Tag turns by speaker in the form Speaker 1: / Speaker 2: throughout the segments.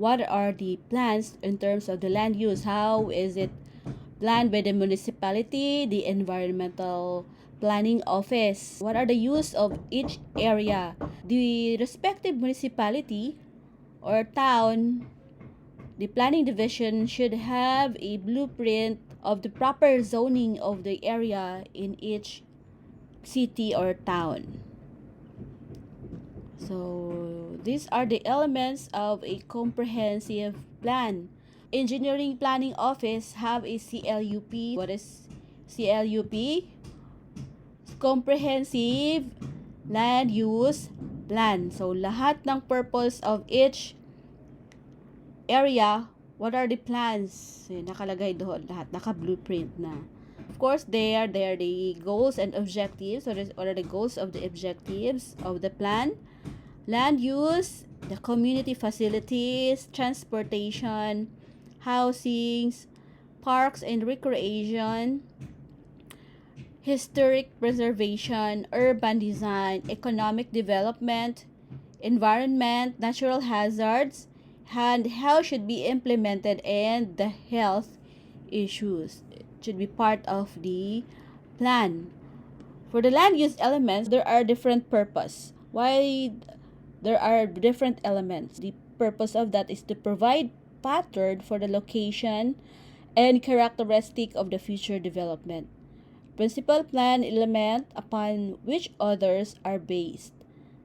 Speaker 1: what are the plans in terms of the land use? How is it planned by the municipality, the environmental planning office? What are the use of each area? The respective municipality or town, the planning division should have a blueprint of the proper zoning of the area in each city or town. So these are the elements of a comprehensive plan. Engineering Planning Office have a CLUP. What is CLUP? Comprehensive Land Use Plan. So lahat ng purpose of each area, what are the plans? Nakalagay doon lahat, naka-blueprint na. Of course, they are the goals and objectives. So what are the goals of the objectives of the plan? Land use, the community facilities, transportation, housings, parks and recreation, historic preservation, urban design, economic development, environment, natural hazards, and how should be implemented, and the health issues. It should be part of the plan. For the land use elements, there are different purpose. Why there are different elements? The purpose of that is to provide pattern for the location and characteristic of the future development. Principal plan element upon which others are based.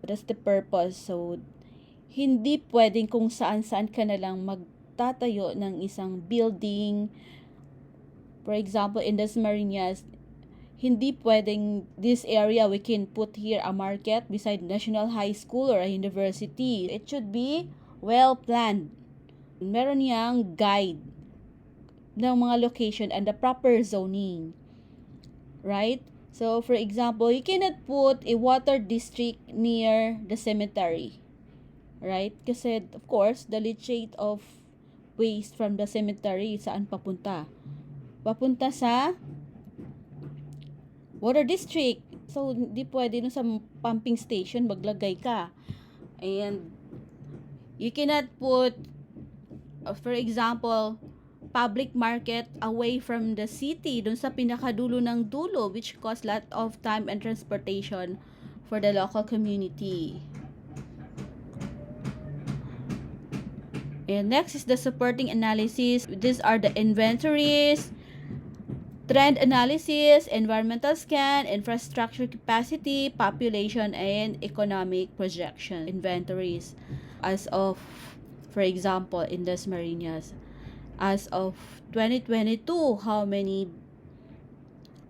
Speaker 1: That's the purpose. So, hindi pwedeng kung saan-saan ka na lang magtatayo ng isang building. For example, in Dasmariñas, hindi pwedeng this area we can put here a market beside National High School or a university. It should be well planned. Meron niyang guide ng mga location and the proper zoning. Right? So, for example, you cannot put a water district near the cemetery. Right? Kasi, of course, the leachate of waste from the cemetery, saan papunta? Papunta sa water district. So, hindi pwede no sa pumping station maglagay ka. And, you cannot put, for example, public market away from the city, dun sa pinakadulo ng dulo, which cost lot of time and transportation for the local community. And next is the supporting analysis. These are the inventories, trend analysis, environmental scan, infrastructure capacity, population, and economic projection. Inventories as of, for example, in Dasmariñas, as of 2022, how many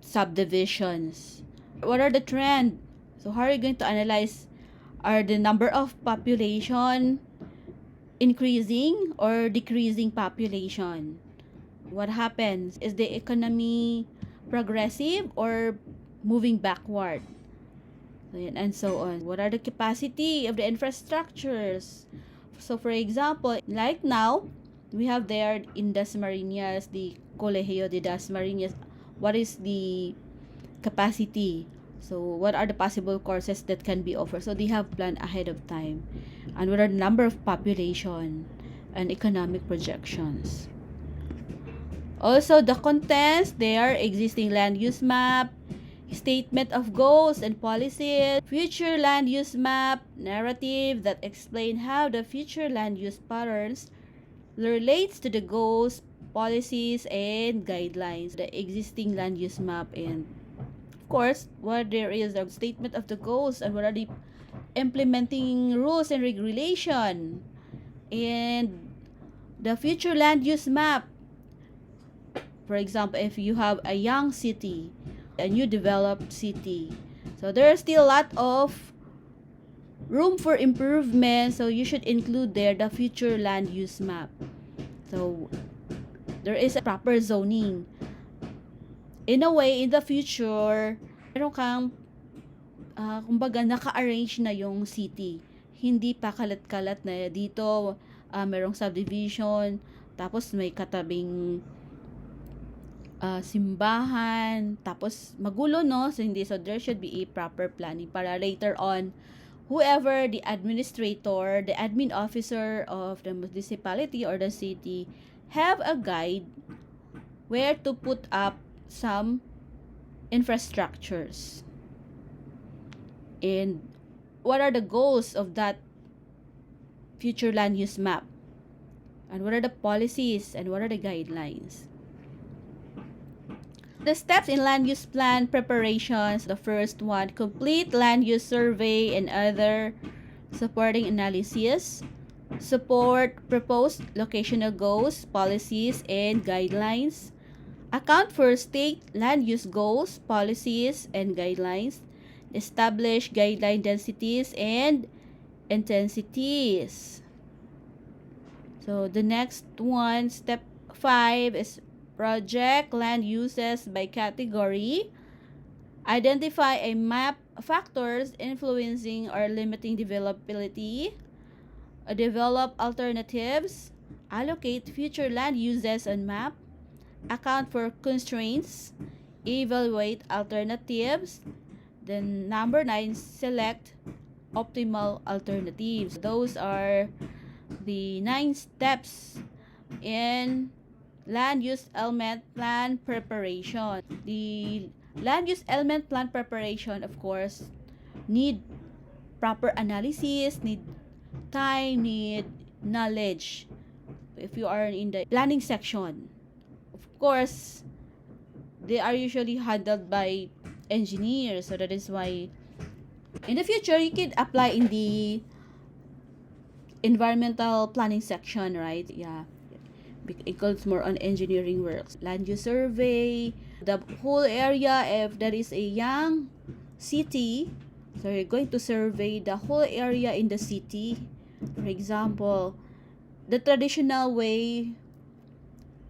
Speaker 1: subdivisions? What are the trend? So how are you going to analyze? Are the number of population increasing or decreasing population? What happens? Is the economy progressive or moving backward? And so on. What are the capacity of the infrastructures? So for example, like now, we have there in Dasmariñas, the Colegio de Dasmariñas. What is the capacity? So what are the possible courses that can be offered? So they have planned ahead of time. And what are the number of population and economic projections? Also, the contents, there existing land use map, statement of goals and policies, future land use map, narrative that explain how the future land use patterns relates to the goals, policies, and guidelines, the existing land use map, and of course, what there is a statement of the goals and what are the implementing rules and regulation, and the future land use map. For example, if you have a young city, a new developed city, so there is still a lot of room for improvement, so you should include there the future land use map. So there is a proper zoning. In a way, in the future, meron kang kumbaga naka-arrange na yung city. Hindi pa kalat-kalat na dito merong subdivision, tapos may katabing simbahan, tapos magulo, no? So hindi, so there should be a proper planning para later on whoever the administrator, the admin officer of the municipality or the city have a guide where to put up some infrastructures. And what are the goals of that future land use map? And what are the policies and what are the guidelines? The steps in land use plan preparations. The first one, complete land use survey and other supporting analysis. Support proposed locational goals, policies, and guidelines. Account for state land use goals, policies, and guidelines. Establish guideline densities and intensities. So the next one, step 5 is project land uses by category. Identify a map factors influencing or limiting developability. Develop alternatives. Allocate future land uses on map. Account for constraints. Evaluate alternatives. Then number 9, select optimal alternatives. Those are the 9 steps in land use element plan preparation. The land use element plan preparation, of course, need proper analysis, need time, need knowledge. If you are in the planning section, of course, they are usually handled by engineers. So that is why in the future you can apply in the environmental planning section, right? Yeah. It goes more on engineering works. Land use survey, the whole area. If there is a young city, so you're going to survey the whole area in the city. For example, the traditional way,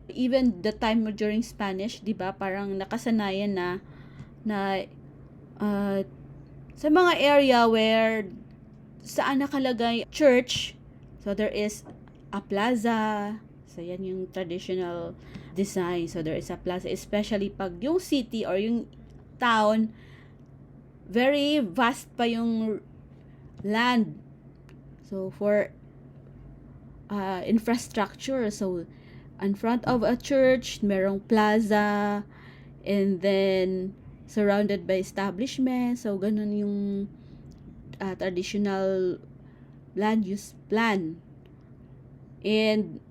Speaker 1: even the time during Spanish, di ba? Parang nakasanayan na sa mga area where saan nakalagay church, so there is a plaza. So yan yung traditional design. So there is a plaza, especially pag yung city or yung town, very vast pa yung land. So for infrastructure, so in front of a church, merong plaza, and then surrounded by establishments. So ganun yung traditional land use plan. And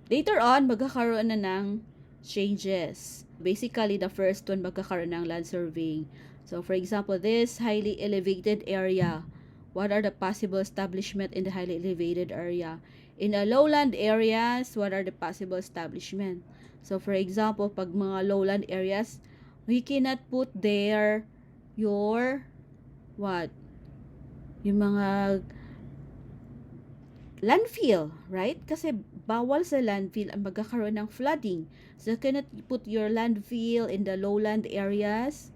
Speaker 1: later on, magkakaroon na ng changes. Basically, the first one, magkakaroon ng land surveying. So, for example, this highly elevated area. What are the possible establishment in the highly elevated area? In the lowland areas, what are the possible establishment? So, for example, pag mga lowland areas, we cannot put there your, what? Yung mga landfill, right? Kasi bawal sa landfill ang magkakaroon ng flooding. So, you cannot put your landfill in the lowland areas.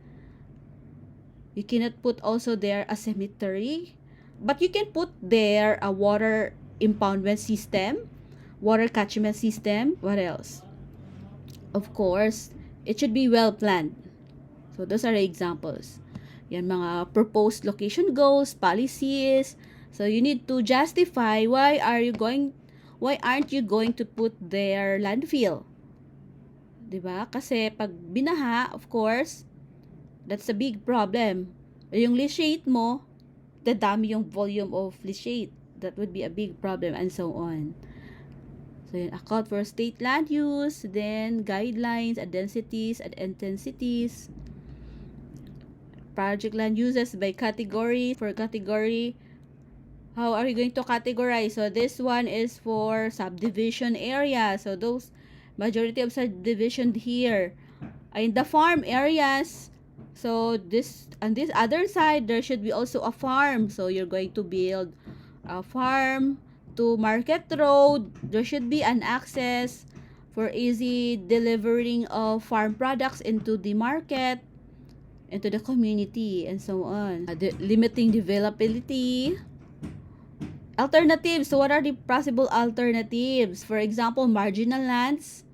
Speaker 1: You cannot put also there a cemetery. But you can put there a water impoundment system, water catchment system. What else? Of course, it should be well planned. So, those are the examples. Yan, mga proposed location goals, policies. So you need to justify why aren't you going to put their landfill? 'Di ba? Kasi pag binaha, of course, that's a big problem. Yung leachate mo, dadami yung volume of leachate. That would be a big problem, and so on. So yun, account for state land use, then guidelines, and densities and intensities. Project land uses by category. For category, how are you going to categorize? So this one is for subdivision area. So those majority of subdivision here in the farm areas. So this on this other side, there should be also a farm. So you're going to build a farm to Market Road. There should be an access for easy delivering of farm products into the market, into the community, and so on. Limiting developability. Alternatives. So what are the possible alternatives? For example, marginal lands.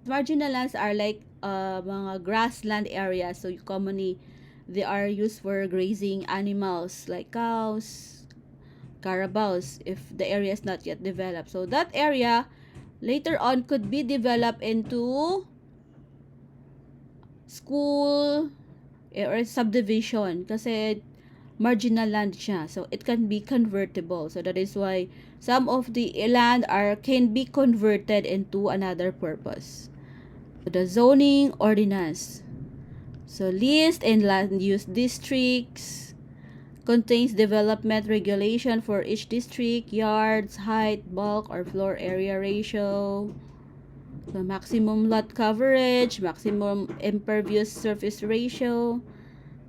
Speaker 1: Marginal lands are like mga grassland areas. So you commonly they are used for grazing animals like cows, carabaos, if the area is not yet developed. So that area later on could be developed into school or subdivision kasi marginal land siya. So it can be convertible. So that is why some of the land can be converted into another purpose. So the zoning ordinance. So list and land use districts contains development regulation for each district, yards, height, bulk, or floor area ratio. So maximum lot coverage, maximum impervious surface ratio.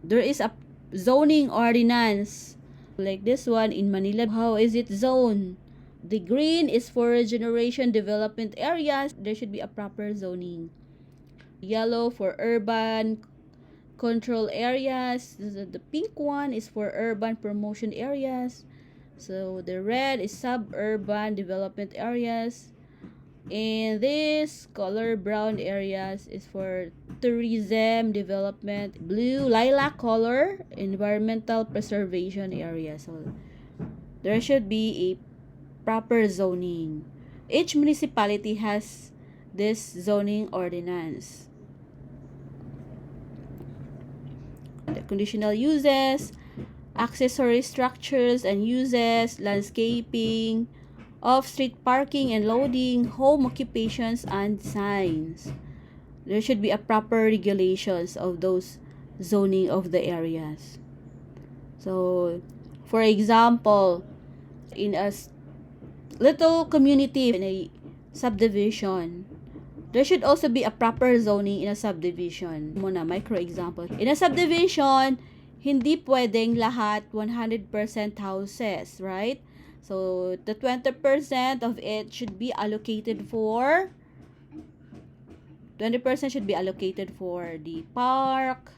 Speaker 1: There is a zoning ordinance like this one in Manila. How is it zoned? The green is for regeneration development areas. There should be a proper zoning. Yellow for urban control areas. The pink one is for urban promotion areas. So the red is suburban development areas. And this color brown areas is for tourism development. Blue lilac color environmental preservation area. So there should be a proper zoning. Each municipality has this zoning ordinance. The conditional uses, accessory structures and uses, landscaping, off-street parking and loading, home occupations, and signs. There should be a proper regulations of those zoning of the areas. So, for example, in a little community, in a subdivision, there should also be a proper zoning in a subdivision. Muna, micro example. In a subdivision, hindi pwedeng lahat 100% houses, right? So, the 20% of it should be allocated for 20% should be allocated for the park.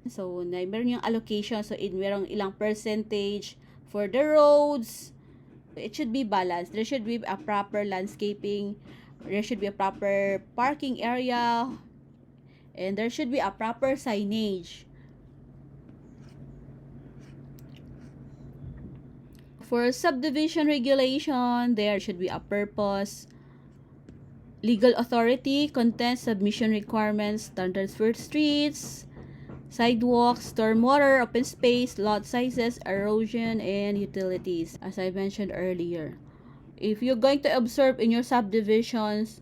Speaker 1: So, meron yung allocation. So, merong ilang percentage for the roads. It should be balanced. There should be a proper landscaping. There should be a proper parking area. And there should be a proper signage. For subdivision regulation, there should be a purpose, legal authority, content, submission requirements, standards for streets, sidewalks, stormwater, open space, lot sizes, erosion, and utilities, as I mentioned earlier. If you're going to observe in your subdivisions,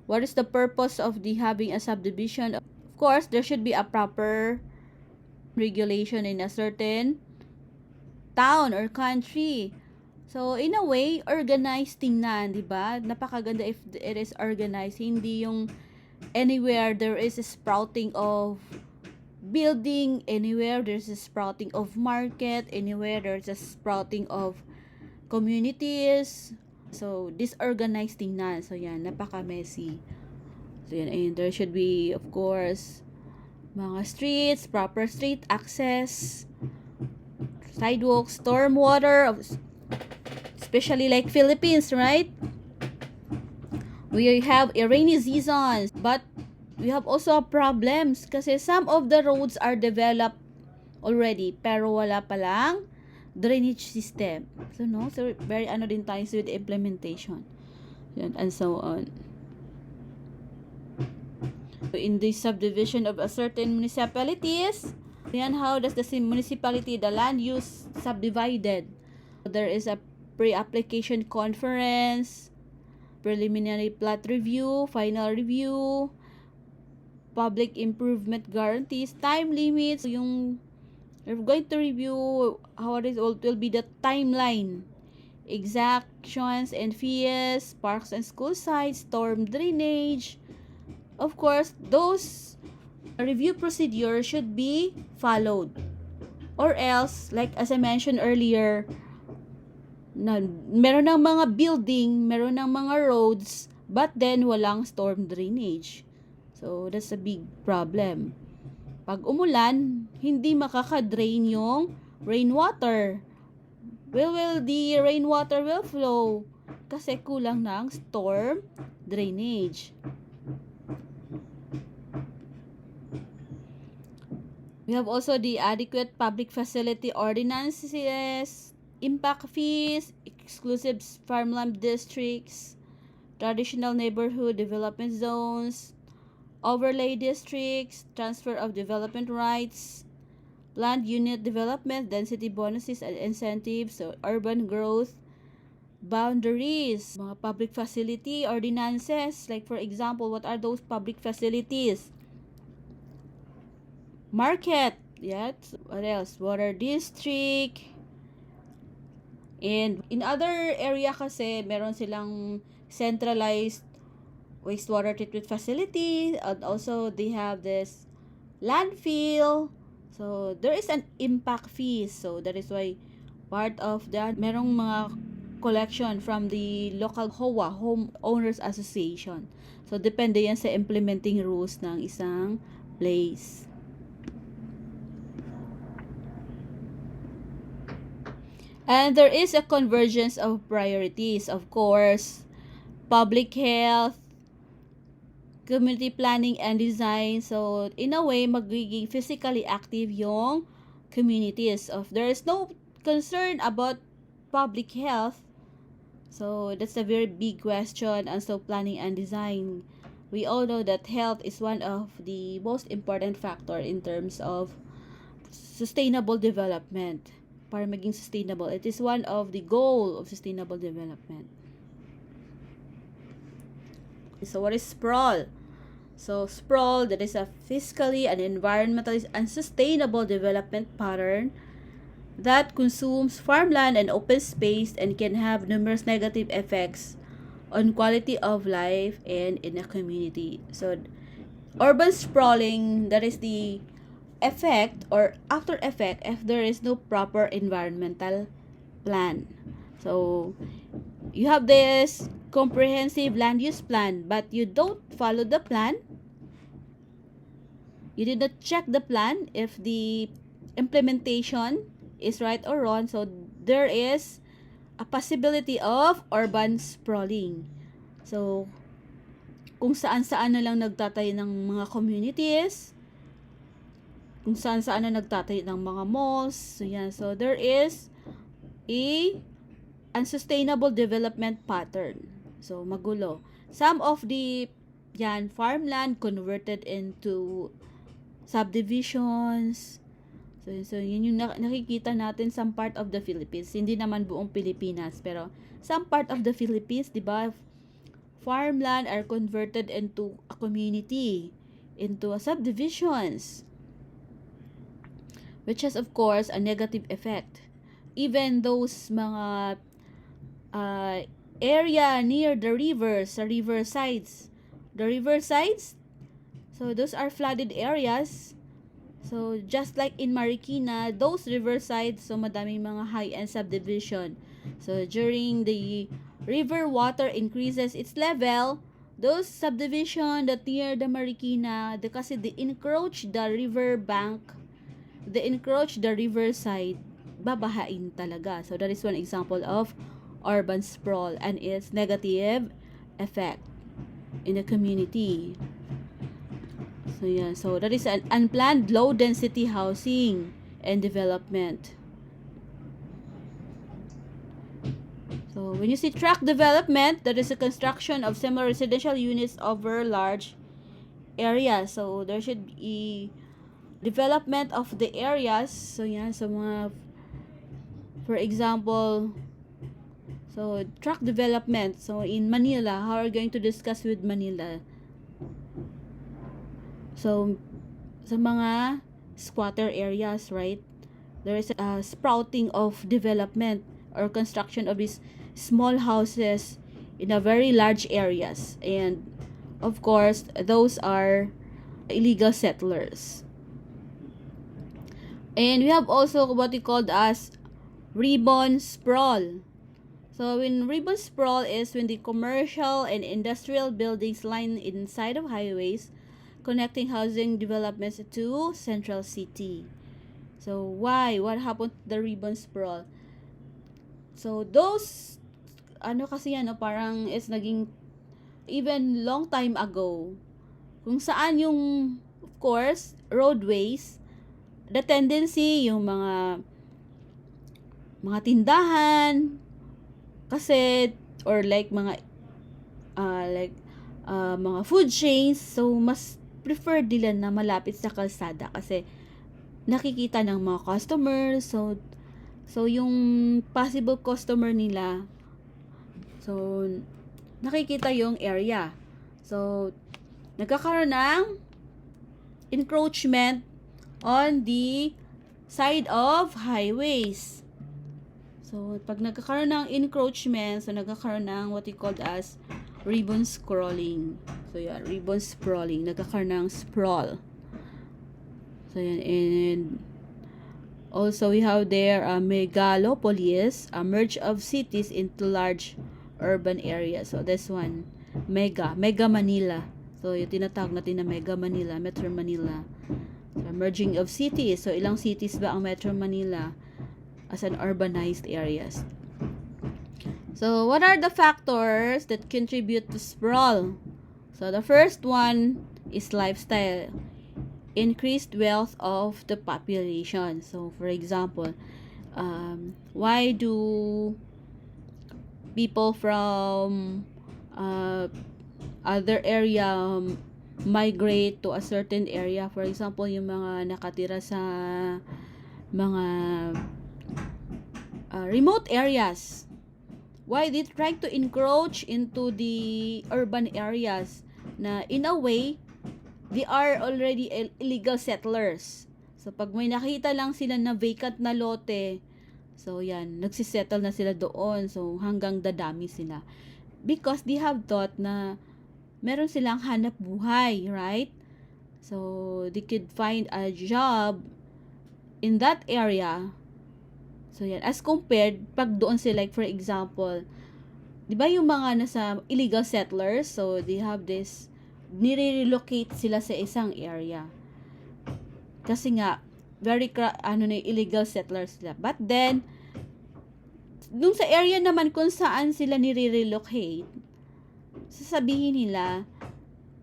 Speaker 1: what is the purpose of having a subdivision? Of course, there should be a proper regulation in a certain town or country. So, in a way, organized tingnan, di ba? Napakaganda if it is organized. Hindi yung anywhere there is a sprouting of building, anywhere there's a sprouting of market, anywhere there's a sprouting of communities. So, disorganized tingnan. So, yan, napaka-messy. So, yan, and there should be, of course, mga streets, proper street access, sidewalks, stormwater, especially like Philippines, right? We have a rainy season, but we have also problems kasi some of the roads are developed already pero wala pa lang drainage system. So very din tayo with implementation. And so on. In the subdivision of a certain municipalities, how does the municipality, the land use subdivided? There is a pre-application conference, preliminary plat review, final review, public improvement guarantees, time limits. Yung we're going to review how it will be the timeline, exactions and fees, parks and school sites, storm drainage. Of course, those review procedures should be followed. Or else, like as I mentioned earlier, meron ng mga building, meron ng mga roads, but then walang storm drainage. So, that's a big problem. Pag umulan, hindi makaka-drain yung rainwater. The rainwater will flow kasi kulang ng storm drainage. We We have also the adequate public facility ordinances, impact fees, exclusive farmland districts, traditional neighborhood development zones, overlay districts, transfer of development rights, land unit development, density bonuses and incentives, so urban growth, boundaries, mga public facility ordinances. Like for example, what are those public facilities? Market, yeah. What else? Water district. And in other area kasi, meron silang centralized wastewater treatment facility, and also they have this landfill. So there is an impact fee. So that is why part of that merong mga collection from the local HOA, Home Owners Association. So depende yan sa implementing rules ng isang place. And there is a convergence of priorities, of course. Public health, community planning and design. So, in a way, magiging physically active yung communities. If there is no concern about public health, so that's a very big question. And so, planning and design, we all know that health is one of the most important factor in terms of sustainable development. Para maging sustainable, it is one of the goal of sustainable development. So what is sprawl? So sprawl, that is a fiscally and environmentally unsustainable development pattern that consumes farmland and open space and can have numerous negative effects on quality of life and in a community. So urban sprawling, that is the effect or after effect if there is no proper environmental plan. So you have this comprehensive land use plan, but you don't follow the plan. You did not check the plan if the implementation is right or wrong. So there is a possibility of urban sprawling. So kung saan-saan na lang nagtatayo ng mga communities, kung saan-saan na nagtatayo ng mga malls. So yan. So there is a unsustainable development pattern. So magulo. Some of the farmland converted into subdivisions. So yun yung nakikita natin some part of the Philippines. Hindi naman buong Pilipinas, pero some part of the Philippines, 'di ba? Farmland are converted into a community, into a subdivisions, which has of course a negative effect. Even those mga area near the rivers, the riversides, so those are flooded areas. So just like in Marikina, those riversides, so madaming mga high-end subdivision. So during the river water increases its level, those subdivision that near the Marikina, kasi they encroach the river bank, they encroach the riverside, babahain talaga. So that is one example of urban sprawl and its negative effect in the community. So yeah, so that is an unplanned low density housing and development. So when you see tract development, that is a construction of similar residential units over large areas. So there should be development of the areas. So yan, so mga, for example, so tract development. So in Manila, how are we going to discuss with Manila? So sa mga squatter areas, right? There is a sprouting of development or construction of these small houses in a very large areas, and of course those are illegal settlers. And we have also what we called as ribbon sprawl. So when ribbon sprawl is when the commercial and industrial buildings line inside of highways connecting housing developments to central city. So why? What happened to the ribbon sprawl? So those kasi parang it's naging even long time ago kung saan yung of course roadways the tendency, yung mga tindahan, kasi, or like mga food chains, so mas prefer nila na malapit sa kalsada kasi nakikita ng mga customers, so yung possible customer nila, so nakikita yung area. So nagkakaroon ng encroachment on the side of highways. So pag nagkakaroon ng encroachment, so nagkakaroon ng what you called as ribbon scrolling. So yan, ribbon sprawling, nagkakaroon ng sprawl. So yan, and also we have there megalopolis, a merge of cities into large urban areas. So this one, Mega Manila. So yung tinatawag natin na Mega Manila, Metro Manila. So, merging of cities. So ilang cities ba ang Metro Manila as an urbanized areas? So what are the factors that contribute to sprawl? So the first one is lifestyle, increased wealth of the population. So for example, why do people from other area migrate to a certain area? For example, yung mga nakatira sa mga remote areas, why they try to encroach into the urban areas na in a way they are already illegal settlers. So pag may nakita lang sila na vacant na lote, so yan, nagsisettle na sila doon. So hanggang dadami sila. Because they have thought na meron silang hanap buhay, right? So they could find a job in that area. So yan, as compared, pag doon sila, like for example, di ba yung mga nasa illegal settlers, so they have this, nire-relocate sila sa isang area. Kasi nga, very, illegal settlers sila. But then, dun sa area naman kung saan sila nire-relocate, sasabihin nila,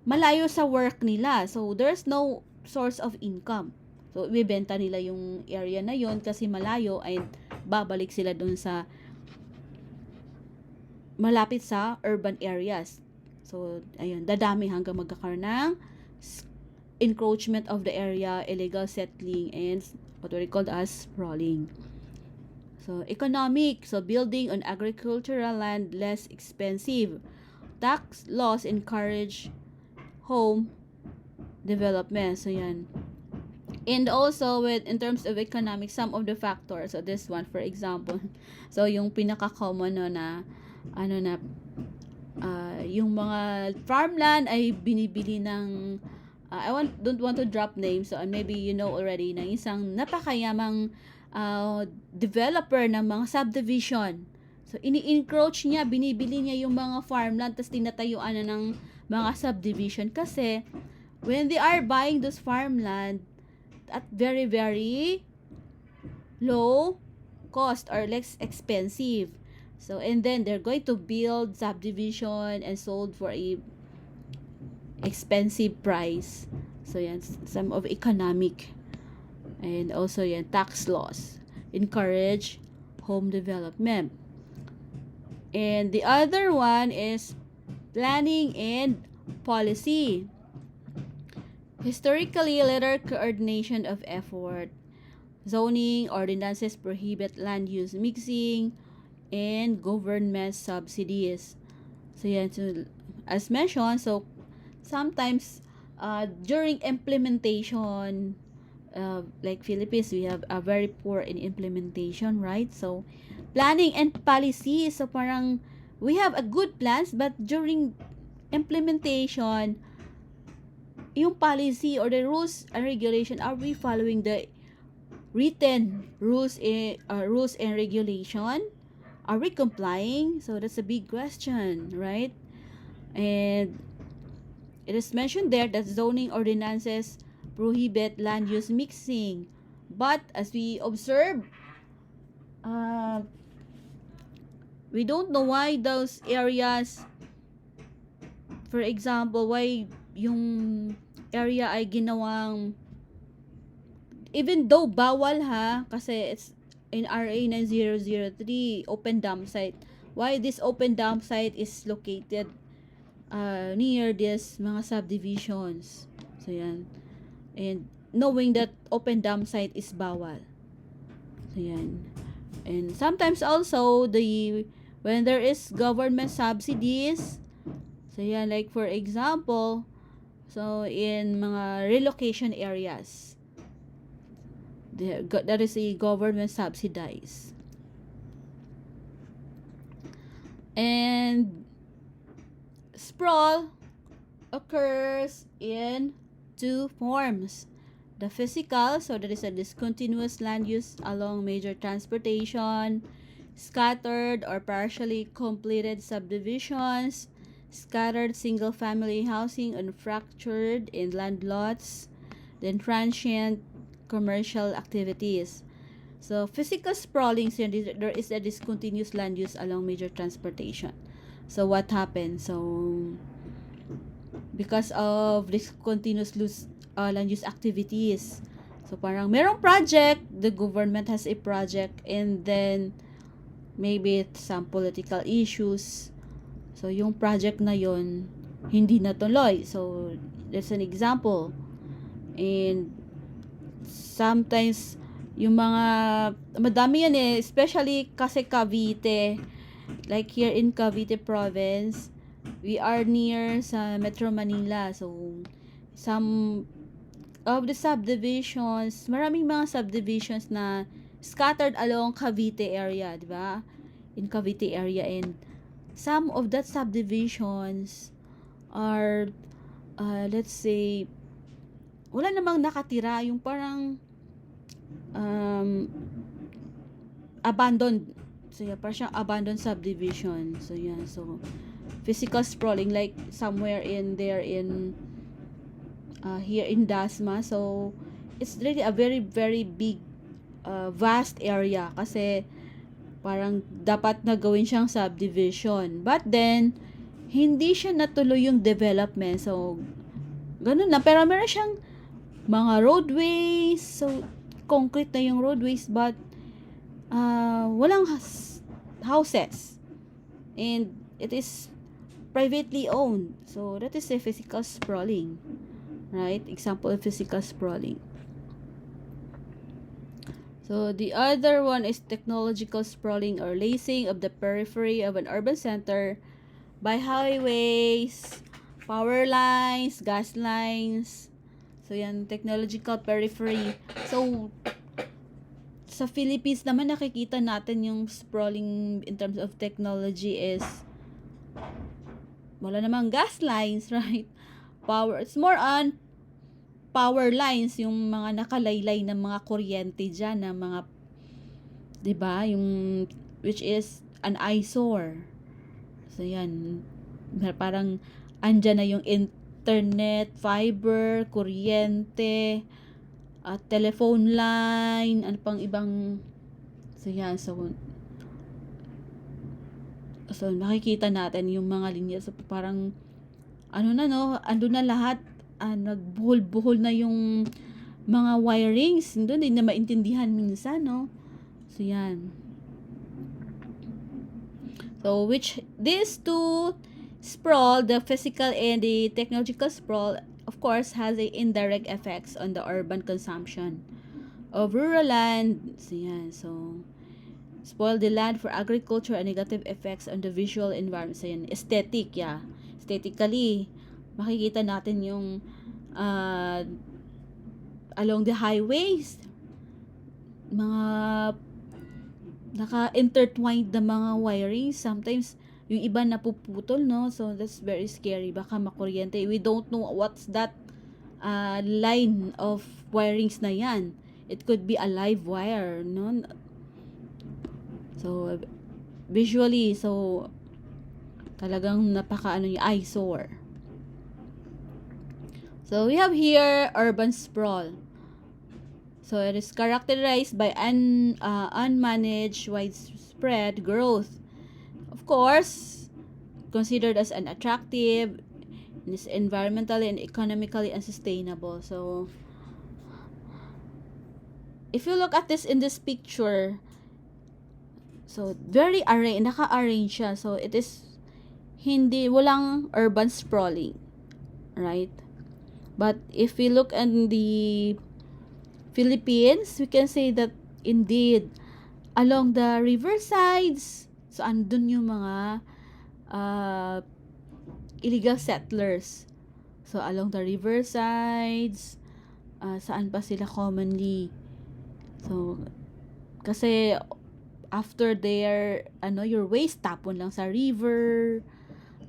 Speaker 1: malayo sa work nila. So, there's no source of income. So, ibebenta nila yung area na yon kasi malayo, and babalik sila dun sa malapit sa urban areas. So, ayun, dadami hanggang magkakaroon ng encroachment of the area, illegal settling, and what we call as sprawling. So, economic. So, building on agricultural land less expensive. Tax laws encourage home development. So, yan. And also, in terms of economic, some of the factors. So, this one, for example. So, yung pinaka-common yung mga farmland ay binibili ng don't want to drop names, so maybe you know already, na isang napakayamang developer ng mga subdivision. So ini-encroach niya, binibili niya yung mga farmland, tapos tinatayuan na ng mga subdivision kasi when they are buying those farmland at very very low cost or less expensive. So, and then they're going to build subdivision and sold for a expensive price. So, yan, some of economic. And also, yan, tax laws encourage home development. And the other one is planning and policy. Historically, little coordination of effort. Zoning ordinances prohibit land use mixing and government subsidies. So yan, so as mentioned, so sometimes during implementation, like Philippines, we have a very poor in implementation, right? So planning and policy, so parang we have a good plans, but during implementation, yung policy or the rules and regulation, are we following the written rules and regulation? Are we complying? So that's a big question, right? And it is mentioned there that zoning ordinances prohibit land use mixing, but as we observe, we don't know why those areas, for example, why yung area ay ginawang even though bawal ha, kasi it's in RA 9003, open dump site. Why this open dump site is located near this mga subdivisions. So yan. And knowing that open dump site is bawal. So yan. And sometimes also when there is government subsidies, so yan, like for example, so in mga relocation areas, that is a government subsidized. And sprawl occurs in two forms. The physical, so that is a discontinuous land use along major transportation, scattered or partially completed subdivisions, scattered single-family housing unfractured in land lots, then transient commercial activities. So, physical sprawling, so there is a discontinuous land use along major transportation. So, what happened? So, because of discontinuous land use activities, so parang merong project, the government has a project, and then maybe some political issues. So, yung project na yon hindi natuloy. So, that's an example. And sometimes yung mga madami yan especially kasi Cavite, like here in Cavite province, we are near sa Metro Manila. So some of the subdivisions, maraming mga subdivisions na scattered along Cavite area, di ba? In Cavite area, and some of that subdivisions are let's say wala namang nakatira, yung parang abandoned. So yeah, parang siyang abandoned subdivision. So yeah, so physical sprawling, like somewhere in there in here in Dasma. So it's really a very very big vast area, kasi parang dapat na gawin siyang subdivision, but then hindi siya natuloy yung development. So ganun na, pero meron siyang mga roadways, so concrete na yung roadways, but walang houses, and it is privately owned. So that is a physical sprawling, right? Example of physical sprawling. So the other one is technological sprawling, or lacing of the periphery of an urban center by highways, power lines, gas lines. So yan, technological periphery. So sa Philippines naman, nakikita natin yung sprawling in terms of technology is wala namang gas lines, right? Power, it's more on power lines, yung mga nakalaylay na mga kuryente dyan, na mga, diba, yung, which is an eyesore. So yan, parang andyan na yung internet, fiber, kuryente, telephone line, ano pang ibang, so yan, so nakikita natin yung mga linya, so parang ano na, no, ando na lahat, nagbuhol-buhol na yung mga wirings, hindi na maintindihan minsan, no. So yan, so which these two sprawl, the physical and the technological sprawl, of course, has a indirect effects on the urban consumption of rural land. So yan, so spoil the land for agriculture and negative effects on the visual environment. So yan, aesthetic, yeah. Aesthetically, makikita natin yung along the highways, mga naka-intertwined na mga wiring. Sometimes yung iba napuputol, no? So that's very scary, baka makuryente. We don't know what's that line of wirings na yan. It could be a live wire, no? So visually, so talagang napaka yung eyesore. So we have here urban sprawl. So it is characterized by unmanaged widespread growth. Of course, considered as unattractive, and is environmentally and economically unsustainable. So if you look at this in this picture, so very naka-arrange siya. So it is walang urban sprawling, right? But if we look in the Philippines, we can say that indeed along the riversides, so andun yung mga uh, illegal settlers. So along the riversides, saan pa sila commonly? So kasi after your waste tapon lang sa river.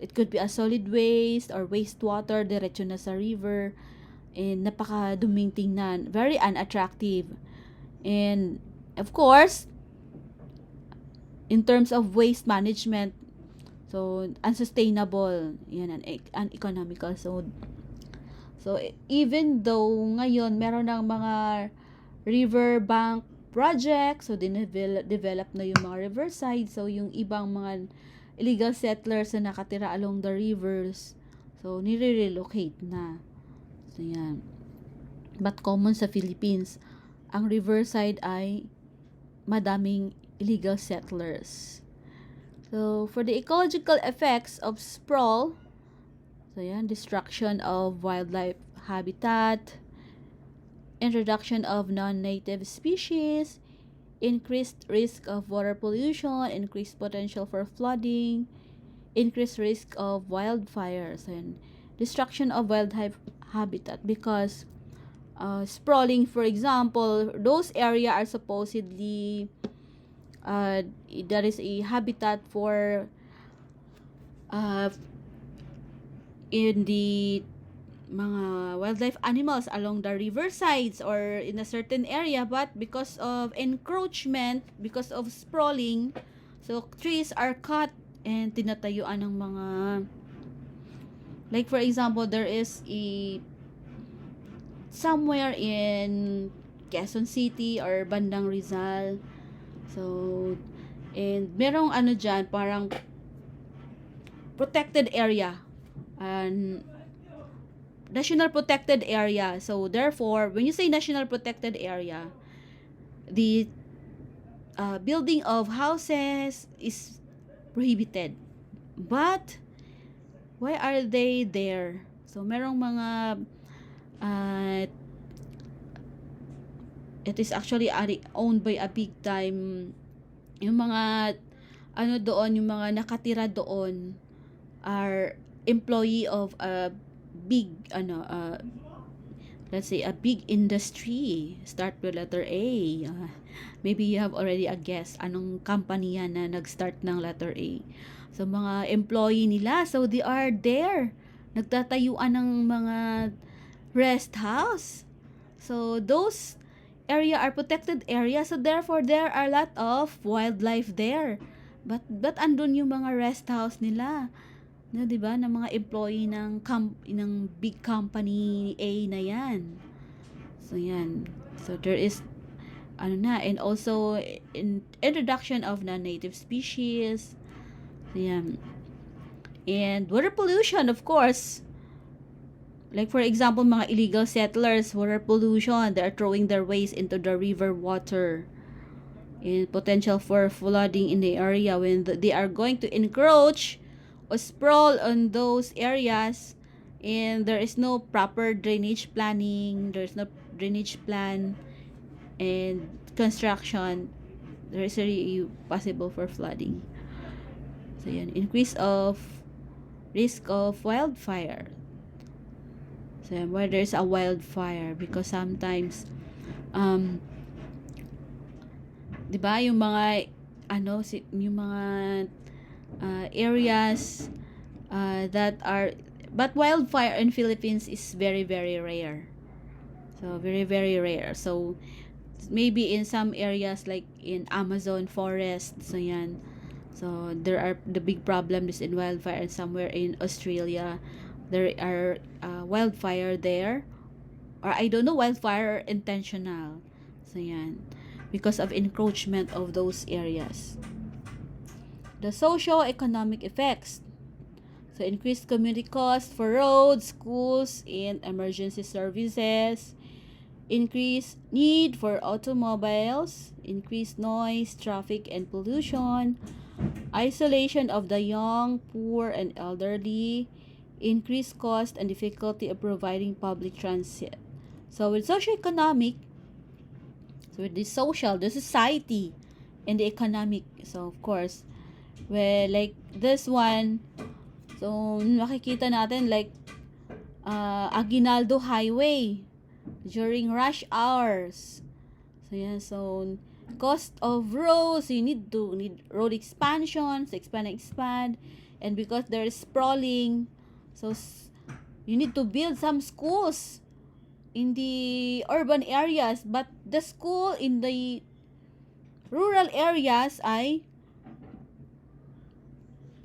Speaker 1: It could be a solid waste or wastewater diretso na sa river. And napaka-duming tingnan, very unattractive. And of course, in terms of waste management, so unsustainable, yan, uneconomical. So even though ngayon meron ng mga river bank project, so develop na yung mga riverside, so yung ibang mga illegal settlers na nakatira along the rivers, so nire-relocate na. So yan. But common sa Philippines, ang riverside ay madaming illegal settlers. So for the ecological effects of sprawl, so yan, destruction of wildlife habitat, introduction of non-native species, increased risk of water pollution, increased potential for flooding, increased risk of wildfires, and destruction of wildlife habitat because sprawling, for example, those areas are supposedly there is a habitat for uh, in the mga wildlife animals along the riversides or in a certain area, but because of encroachment, because of sprawling, so trees are cut and tinatayuan ng mga, like for example, there is a somewhere in Quezon City or bandang Rizal, so and merong dyan, parang protected area and national protected area. So therefore, when you say national protected area, the building of houses is prohibited. But why are they there? So merong mga it is actually owned by a big time, yung mga doon, yung mga nakatira doon are employee of a big let's say a big industry, start with letter A. Maybe you have already a guess anong company yan na nag-start ng letter A. So mga employee nila, so they are there, nagtatayuan ng mga rest house. So those area are protected area, so therefore there are a lot of wildlife there. But andun yung mga rest house nila, no, 'di ba, ng mga employee ng big company A na 'yan. So yan. So there is and also introduction of non-native species. So yan. And water pollution, of course. Like for example, mga illegal settlers, water pollution, they are throwing their waste into the river water. And potential for flooding in the area when they are going to encroach or sprawl on those areas, and there is no proper drainage planning, there's no drainage plan and construction, there is a possible for flooding. So yan, increase of risk of wildfire. So yan, where there's a wildfire, because sometimes 'di ba, yung mga yung mga areas that are, but wildfire in Philippines is very very rare. So very very rare. So maybe in some areas like in Amazon forest, so yan. So there are the big problems in wildfire, and somewhere in Australia there are wildfire there, or I don't know, wildfire intentional. So yan, because of encroachment of those areas. The socio-economic effects. So increased community costs for roads, schools, and emergency services. increased need for automobiles, increased noise, traffic, and pollution, isolation of the young, poor, and elderly, increased cost and difficulty of providing public transit. So with socioeconomic, so with the social, the society, and the economic, so of course, well, like this one, so makikita natin like Aguinaldo Highway during rush hours. So yeah, so cost of roads, you need road expansions, expand, and because there's sprawling, so you need to build some schools in the urban areas, but the school in the rural areas ay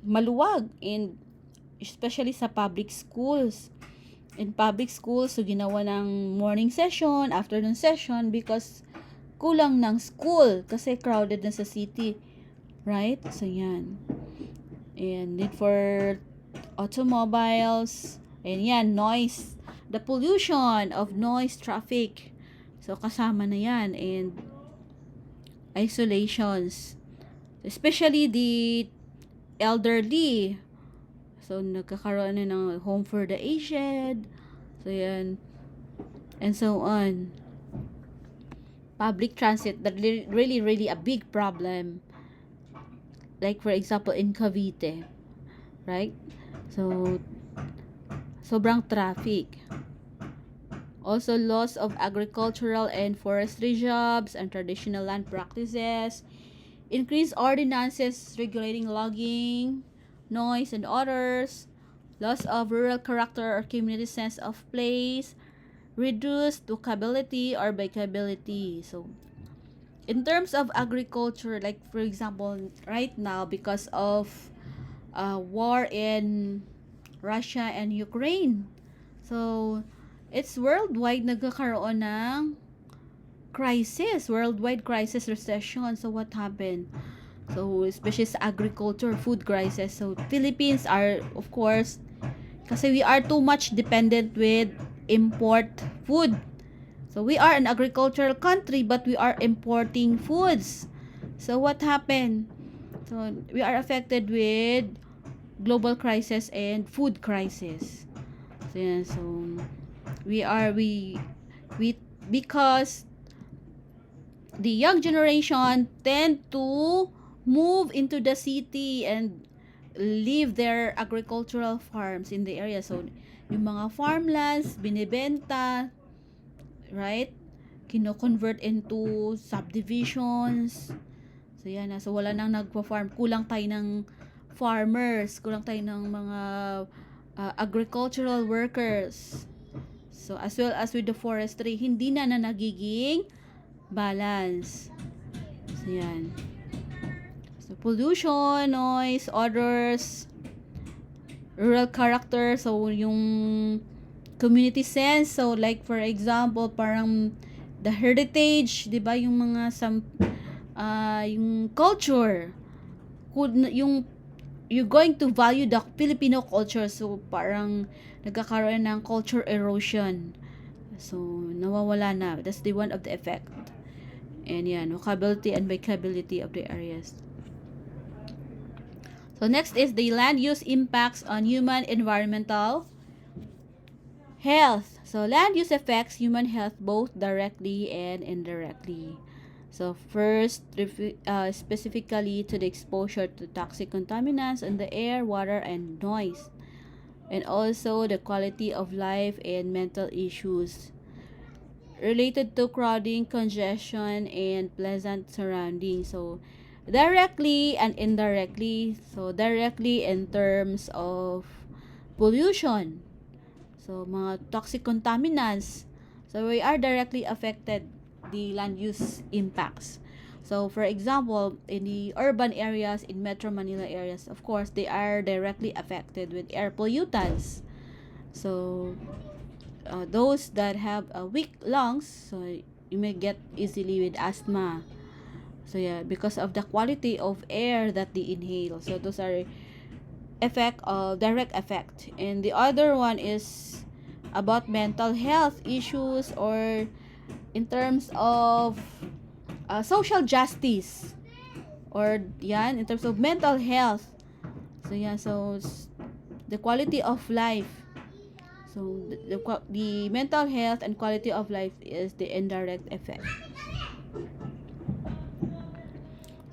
Speaker 1: maluwag, and especially sa public schools. In public schools, so ginawa ng morning session, afternoon session, because kulang ng school kasi crowded na sa city, right? So yan, and need for automobiles, and yan, noise, the pollution of noise, traffic, so kasama na yan, and isolations, especially the elderly, so nagkakaroon na ng home for the aged, so yan, and so on. Public transit, that really a big problem, like for example in Cavite, right? So sobrang traffic. Also loss of agricultural and forestry jobs and traditional land practices, increased ordinances regulating logging, noise, and others, loss of rural character or community sense of place, reduced walkability or bikeability. So in terms of agriculture, like for example right now, because of war in Russia and Ukraine, so it's worldwide, nagkakaroon ng worldwide crisis, recession. So what happened? So especially sa agriculture, food crisis. So Philippines are, of course, kasi we are too much dependent with import food. So we are an agricultural country, but we are importing foods. So what happened? So we are affected with global crisis and food crisis. So, yeah, so we because the young generation tend to move into the city and leave their agricultural farms in the area. So yung mga farmlands binibenta, right? Kino-convert into subdivisions. So yan na. So wala nang nagpa-farm. Kulang tayo ng farmers. Kulang tayo ng mga agricultural workers. So as well as with the forestry, hindi na nagiging balance. So yan. So pollution, noise, odors, rural character. So yung community sense, so like for example parang the heritage, 'di ba, yung mga yung culture, yung you're going to value the Filipino culture, so parang nagkakaroon ng culture erosion, so nawawala na. That's the one of the effect. And yan, walkability and bikeability of the areas. So next is the land use impacts on human environmental health. So land use affects human health both directly and indirectly. So first, specifically to the exposure to toxic contaminants in the air, water, and noise, and also the quality of life and mental issues related to crowding, congestion, and pleasant surroundings. So directly and indirectly. So directly in terms of pollution, so mga toxic contaminants, so we are directly affected the land use impacts. So for example, in the urban areas, in Metro Manila areas, of course they are directly affected with air pollutants. So those that have weak lungs, so you may get easily with asthma. So yeah, because of the quality of air that they inhale. So those are direct effect. And the other one is about mental health issues or in terms of social justice, or yan, in terms of mental health. So yan, so the quality of life. So the mental health and quality of life is the indirect effect.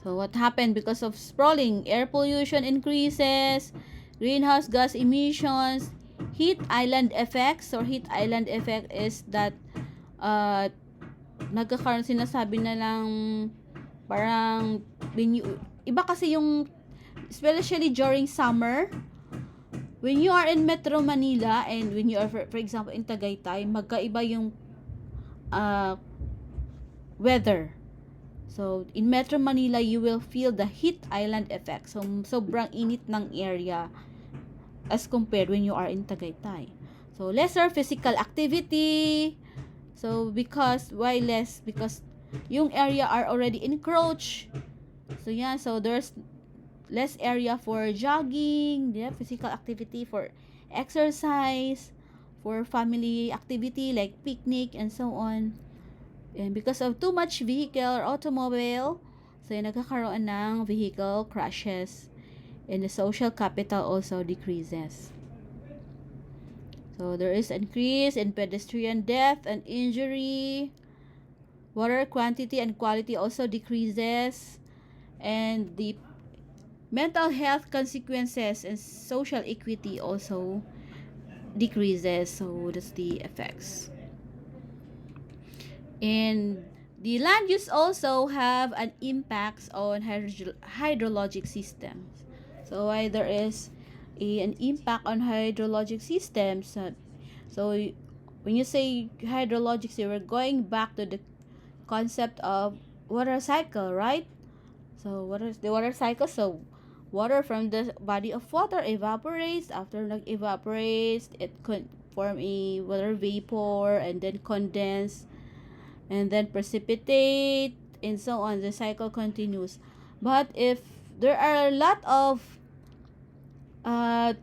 Speaker 1: So what happened because of sprawling? Air pollution increases, greenhouse gas emissions, heat island effects, or heat island effect is that uh, nagkakaroon, sinasabi na lang parang iba kasi yung, especially during summer, when you are in Metro Manila and when you are for example in Tagaytay, magkaiba yung uh, weather. So, in Metro Manila, you will feel the heat island effect. So, sobrang init ng area as compared when you are in Tagaytay. So, lesser physical activity. So, why less? Because yung area are already encroached. So, yeah, so there's less area for jogging, yeah, physical activity, for exercise, for family activity like picnic and so on. And because of too much vehicle or automobile, so yung nagkakaroon ng vehicle crashes, and the social capital also decreases. So there is increase in pedestrian death and injury. Water quantity and quality also decreases, and the mental health consequences and social equity also decreases. So that's the effects. And the land use also have an impact on hydrologic systems. So why there is an impact on hydrologic systems. So when you say hydrologic, so we're going back to the concept of water cycle, right? So what is the water cycle? So water from the body of water evaporates. After evaporates, it could form a water vapor and then condense and then precipitate, and so on. The cycle continues. But if there are a lot of uh,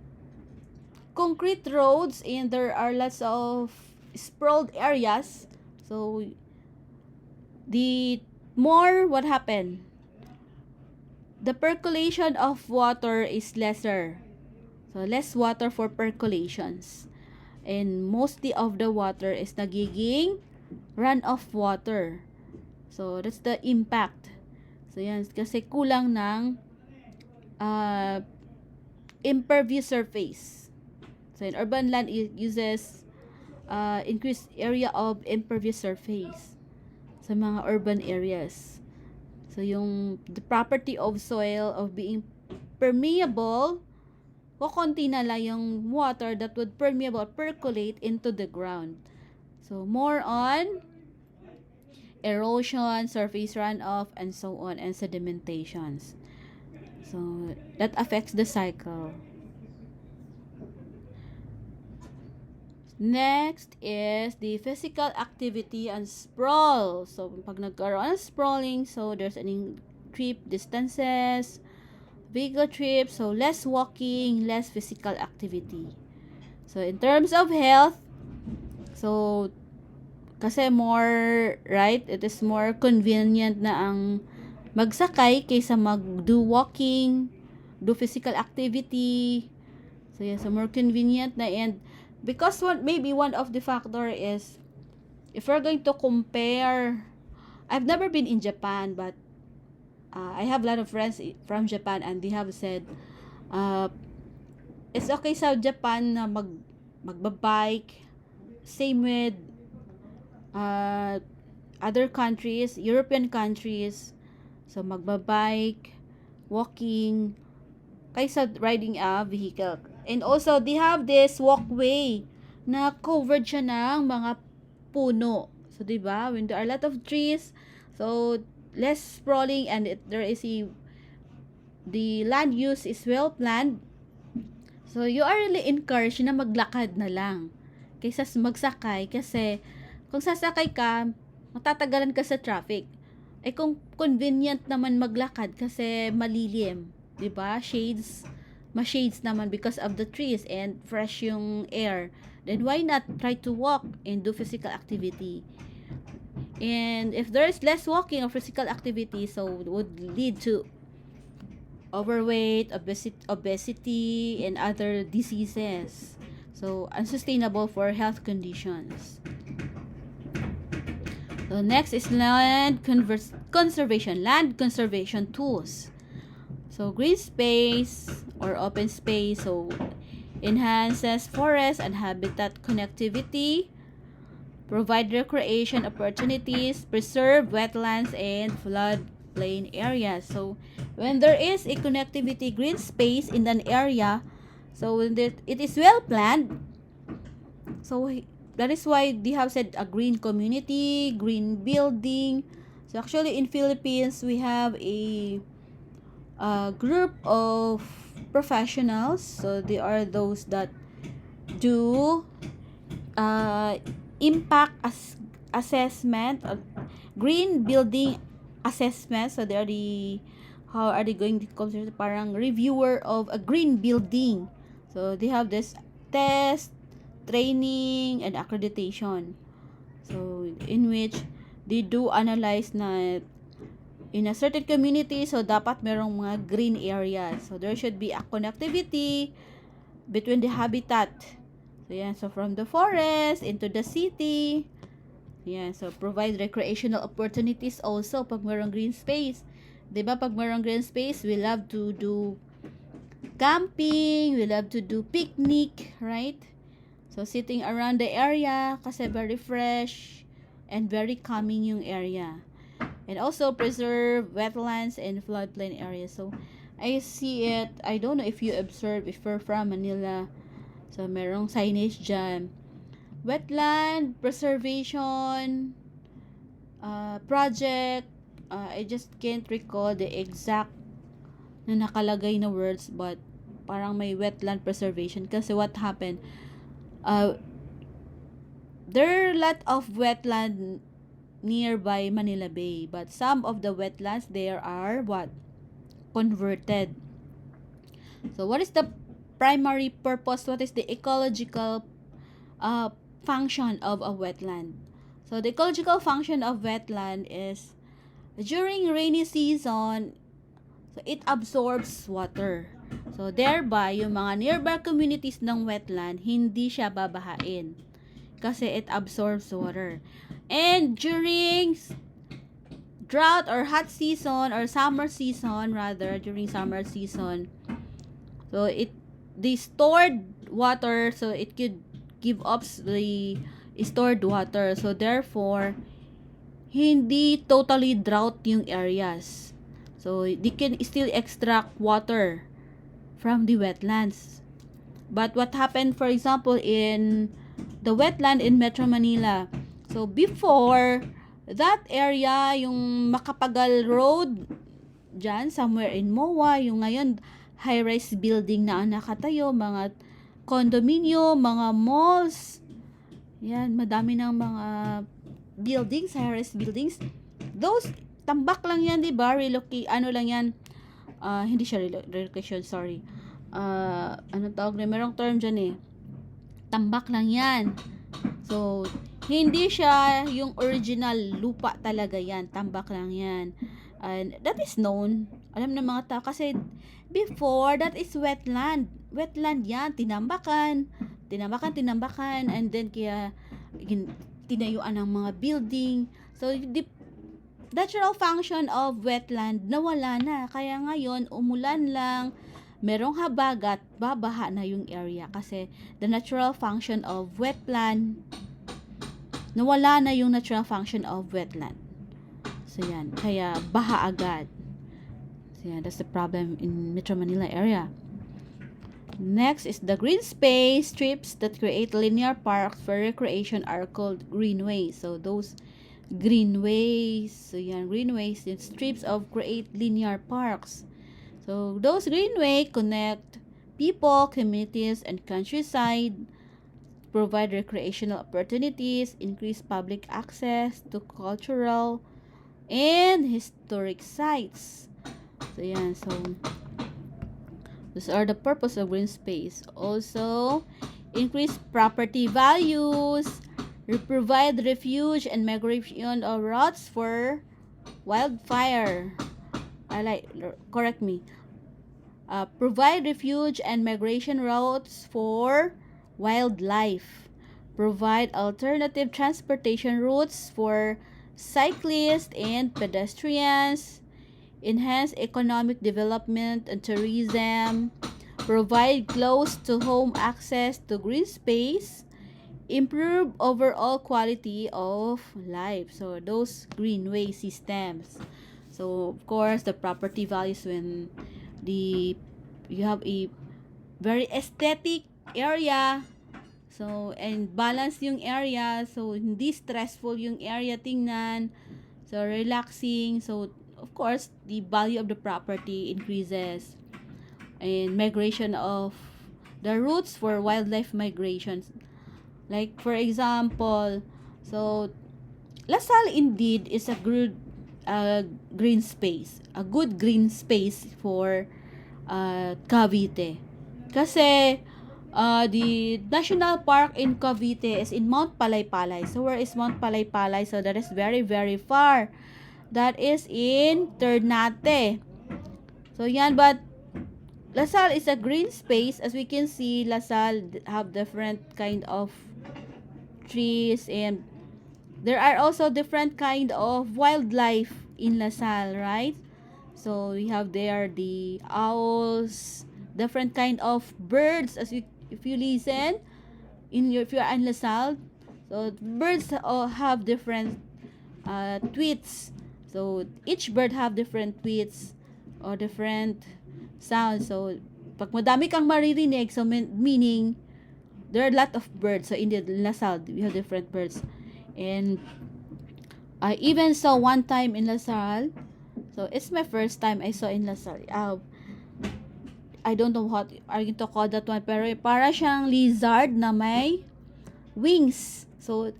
Speaker 1: concrete roads and there are lots of sprawled areas, so the more what happened, the percolation of water is lesser. So less water for percolations. And mostly of the water is nagiging runoff water. So that's the impact. So yan, kasi kulang ng uh, impervious surface. So in urban land, it uses increased area of impervious surface sa mga urban areas. So yung the property of soil of being permeable, kukunti na lang yung water that would permeable, percolate into the ground. So more on erosion, surface runoff, and so on, and sedimentations. So that affects the cycle. Next is the physical activity and sprawl. So pag nagkaroon ng sprawling, so there's an trip distances, vehicle trips, so less walking, less physical activity. So in terms of health, so kasi more, right, it is more convenient na ang magsakay kaysa mag-do walking, do physical activity. So yeah, so more convenient na. And because maybe one of the factor is, if we're going to compare, I've never been in Japan, but I have a lot of friends from Japan, and they have said it's okay sa Japan na magbabike, same with other countries, European countries. So magbabike, walking, kaysa riding a vehicle. And also, they have this walkway na covered siya ng mga puno. So, diba? When there are a lot of trees, so less sprawling, and the land use is well planned. So, you are really encouraged na maglakad na lang kaysa magsakay, kasi kung sasakay ka, matatagalan ka sa traffic. Eh kung convenient naman maglakad kasi malilim, 'di ba? Ma-shades naman because of the trees and fresh yung air. Then why not try to walk and do physical activity? And if there is less walking or physical activity, so it would lead to overweight, obesity, and other diseases. So unsustainable for health conditions. So next is conservation, land conservation tools. So green space or open space, so enhances forest and habitat connectivity, provide recreation opportunities, preserve wetlands and floodplain areas. So when there is a connectivity green space in an area, so when it is well planned, so that is why they have said a green community, green building. So actually in Philippines, we have a group of professionals. So they are those that do uh, impact assessment, green building assessment. So they are the, how are they going to consider, parang reviewer of a green building. So they have this test, training, and accreditation. So in which they do analyze na in a certain community, so dapat merong mga green areas. So there should be a connectivity between the habitat. So yan, so from the forest into the city. Yan, so provide recreational opportunities also pag merong green space. 'Di ba pag merong green space, we love to do camping, we love to do picnic, right? So sitting around the area kasi very fresh and very calming yung area. And also preserve wetlands and floodplain areas. So I see it, I don't know if you observe, if you're from Manila, so merong signage dyan, wetland preservation project. I just can't recall the exact na nakalagay na words, but parang may wetland preservation kasi what happened, there are a lot of wetland nearby Manila Bay, but some of the wetlands there are what, converted. So what is the primary purpose, what is the ecological function of a wetland? So the ecological function of wetland is during rainy season, so it absorbs water. So thereby yung mga nearby communities ng wetland hindi siya babahain kasi it absorbs water. And during drought or hot season or summer season, rather during summer season, so the stored water, so it could give up the stored water. So therefore, hindi totally drought yung areas. So they can still extract water from the wetlands. But what happened, for example, in the wetland in Metro Manila, so before that area, yung Makapagal Road dyan, somewhere in MOA, yung ngayon high-rise building na ang nakatayo, mga condominium, mga malls, yan, madami ng mga buildings, high-rise buildings. Those, tambak lang yan, di ba? Ano lang yan, hindi siya relocation, sorry. Ano tawag na, merong term dyan eh. Tambak lang yan. So, hindi siya yung original lupa talaga yan. Tambak lang yan. And that is known. Alam ng mga tao. Kasi before, that is wetland. Wetland yan. Tinambakan. And then kaya tinayuan ng mga building. So, the natural function of wetland nawala na. Kaya ngayon, umulan lang, merong habagat, babaha na yung area. Kasi the natural function of wetland, nawala na yung natural function of wetland. So yan, kaya baha agad. So yan, that's the problem in Metro Manila area. Next is the green space strips that create linear parks for recreation are called greenways. So those greenways, so yan, greenways, yung strips of create linear parks. So those greenways connect people, communities, and countryside, provide recreational opportunities, increase public access to cultural and historic sites. So yan, so those are the purpose of green space. Also, increase property values, Provide refuge and migration of routes for wildfire. Correct me. Provide refuge and migration routes for wildlife. Provide alternative transportation routes for cyclists and pedestrians. Enhance economic development and tourism. Provide close to home access to green space. Improve overall quality of life. So those greenway systems. So of course the property values when the you have a very aesthetic area, so and balance yung area, so hindi stressful yung area tingnan, so relaxing, so of course the value of the property increases. And migration of the routes for wildlife migrations, like for example, so Lasal indeed is a good green space, a good green space for Cavite. Kasi the national park in Cavite is in Mount Palaypalay. So where is Mount Palaypalay? So that is very very far. That is in Ternate. So yan, but Lasal is a green space. As we can see, Lasal have different kind of trees, and there are also different kind of wildlife in Lasal, right? So we have there the owls, different kind of birds. As you, if you listen in your, if you are in Lasal, so birds all have different tweets. So each bird have different tweets or different sounds. So pag madami kang maririnig, so meaning there are a lot of birds. So in the Lasal, we have different birds. And I even saw one time in Lasal. So it's my first time I saw in Lasal. I don't know what are you to call that one, pero para siyang lizard na may wings. So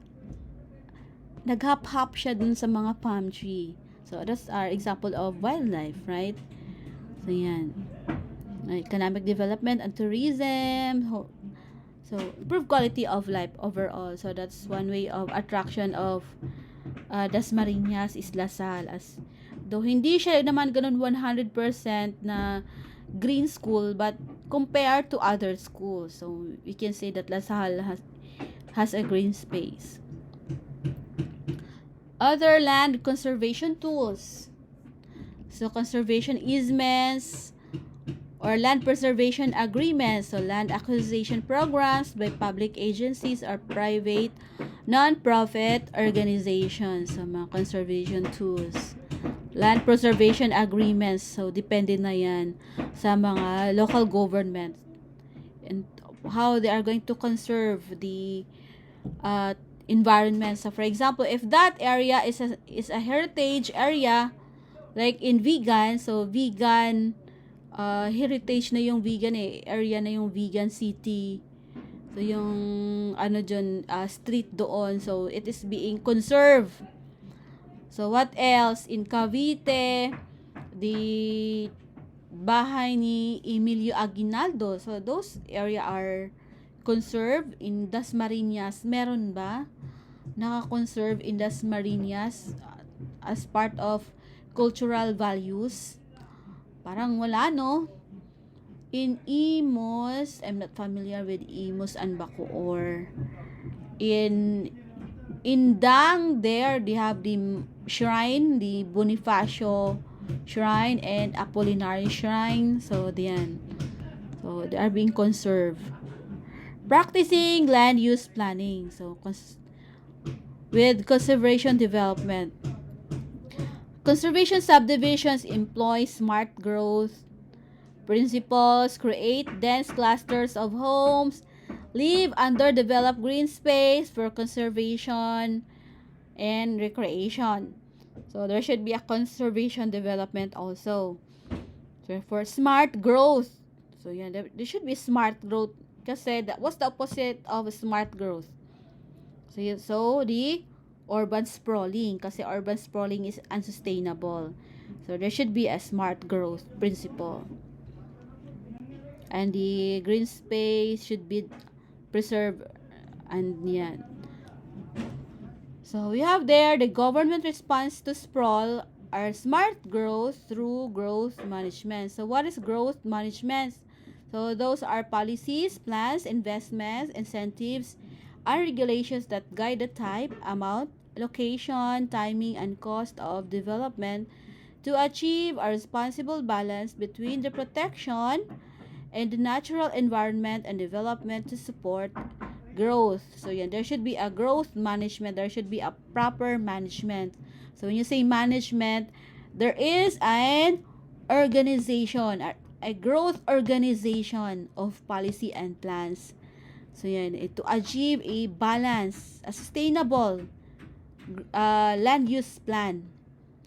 Speaker 1: naghap-hop siya dun sa mga palm tree. So that's our example of wildlife, right? So yan. Economic development and tourism. So improve quality of life overall. So that's one way of attraction of Dasmariñas is Lasal. As though hindi siya naman ganun 100% na green school, but compared to other schools, so we can say that Lasal has a green space. Other land conservation tools. So conservation easements or land preservation agreements. So land acquisition programs by public agencies or private non-profit organizations. So mga conservation tools. Land preservation agreements. So depende na yan sa mga local government and how they are going to conserve the environment. So for example, if that area is a heritage area, like in vegan, so vegan heritage na yung vegan area na yung vegan city. So yung ano dyan, street doon, so it is being conserved. So what else? In Cavite, the bahay ni Emilio Aguinaldo, so those area are conserved. In Dasmariñas, meron ba naka-conserve in Dasmariñas as part of cultural values? Parang wala, no? In Imus, I'm not familiar with Imus and Bacoor. In Indang, there they have the shrine, the Bonifacio shrine and Apollinary shrine. So diyan. So they are being conserved. Practicing land use planning. So with conservation development. Conservation subdivisions employ smart growth principles, create dense clusters of homes, leave underdeveloped green space for conservation and recreation. So there should be a conservation development also. So for smart growth, so yeah, there should be smart growth kasi what's the opposite of smart growth? So the urban sprawling, kasi urban sprawling is unsustainable. So there should be a smart growth principle. And the green space should be preserved, and yan. So we have there the government response to sprawl are smart growth through growth management. So what is growth management? So those are policies, plans, investments, incentives, and regulations that guide the type, amount, location, timing, and cost of development to achieve a responsible balance between the protection and the natural environment and development to support growth. So yeah, there should be a growth management. There should be a proper management. So when you say management, there is an organization, a growth organization of policy and plans. So yan, to achieve a balance, a sustainable land use plan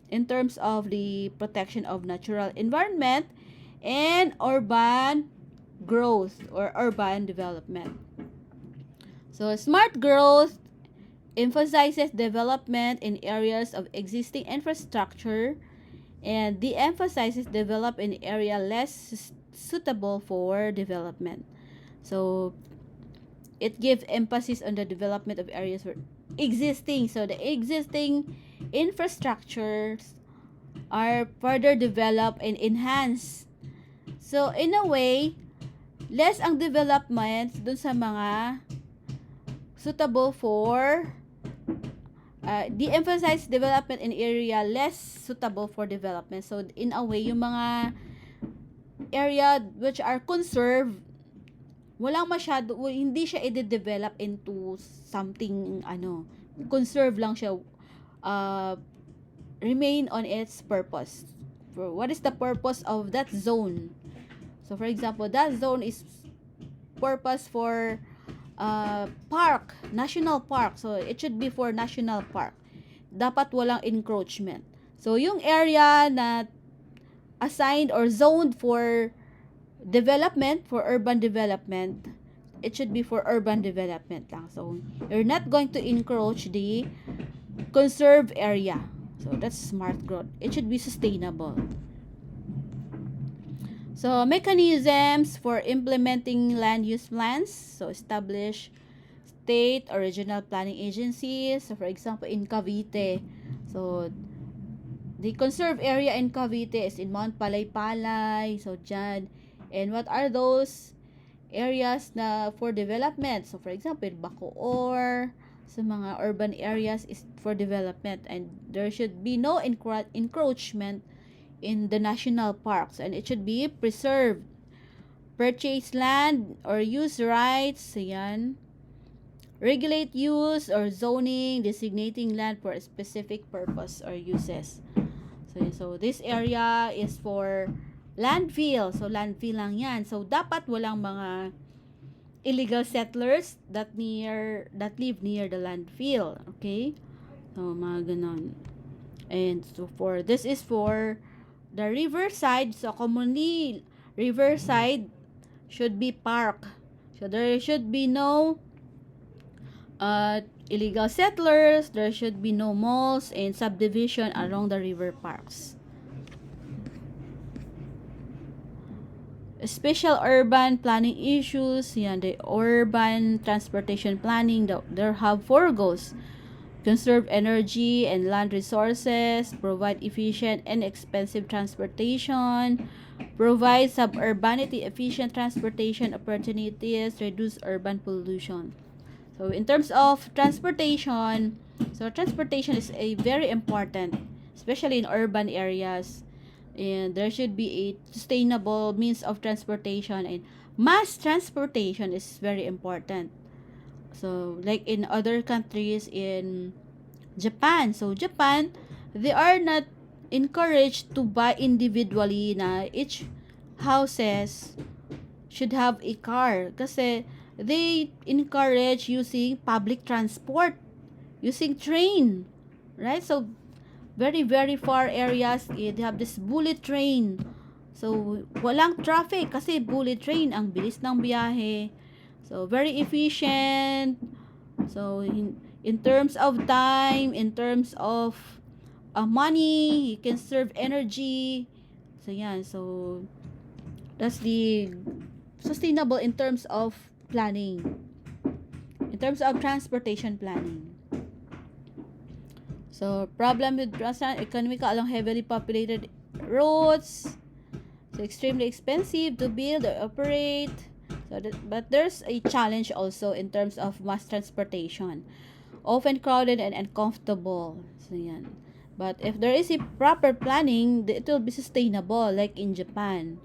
Speaker 1: in terms of the protection of natural environment and urban growth or urban development. So smart growth emphasizes development in areas of existing infrastructure and de-emphasizes develop in area less suitable for development. So it gives emphasis on the development of areas where existing. So the existing infrastructures are further developed and enhanced. So in a way, less ang development dun sa mga suitable for de-emphasize development in area less suitable for development. So in a way, yung mga area which are conserved, walang masyado, hindi siya i-develop into something conserve lang siya, remain on its purpose. For what is the purpose of that zone? So for example, that zone is purpose for park, national park. So it should be for national park. Dapat walang encroachment. So yung area na assigned or zoned for development, for urban development, it should be for urban development lang. So you're not going to encroach the conserved area. So that's smart growth. It should be sustainable. So mechanisms for implementing land use plans. So establish state or regional planning agencies. So for example, in Cavite, so the conserved area in Cavite is in Mount Palaypalay. So dyan. And what are those areas na for development? So for example, Bacoor, sa mga urban areas is for development, and there should be no encroachment in the national parks, and it should be preserved. Purchase land or use rights, yan. Regulate use or zoning, designating land for a specific purpose or uses. So this area is for landfill. So landfill lang yan. So dapat walang mga illegal settlers that live near the landfill. Okay? So mga ganon. And so this is for the riverside. So commonly, riverside should be park. So there should be no illegal settlers. There should be no malls and subdivision along the river parks. Special urban planning issues, yan, the urban transportation planning, there have 4 goals. Conserve energy and land resources, provide efficient and expensive transportation, provide suburbanity efficient transportation opportunities, reduce urban pollution. So in terms of transportation, so transportation is a very important, especially in urban areas. And there should be a sustainable means of transportation, and mass transportation is very important. So like in other countries, in Japan, so Japan, they are not encouraged to buy individually na each houses should have a car, kasi they encourage using public transport, using train, right? So very very far areas, they have this bullet train. So walang traffic kasi bullet train, ang bilis ng biyahe. So very efficient. So in terms of time, in terms of money, you can save energy. So yan, so that's the sustainable in terms of planning, in terms of transportation planning. So, problem with economical along heavily populated roads. So, extremely expensive to build or operate. So, but there's a challenge also in terms of mass transportation. Often crowded and uncomfortable. So, yan. But if there is a proper planning, it will be sustainable like in Japan.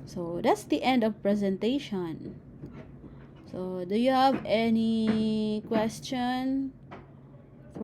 Speaker 1: So, that's the end of presentation. So, do you have any question?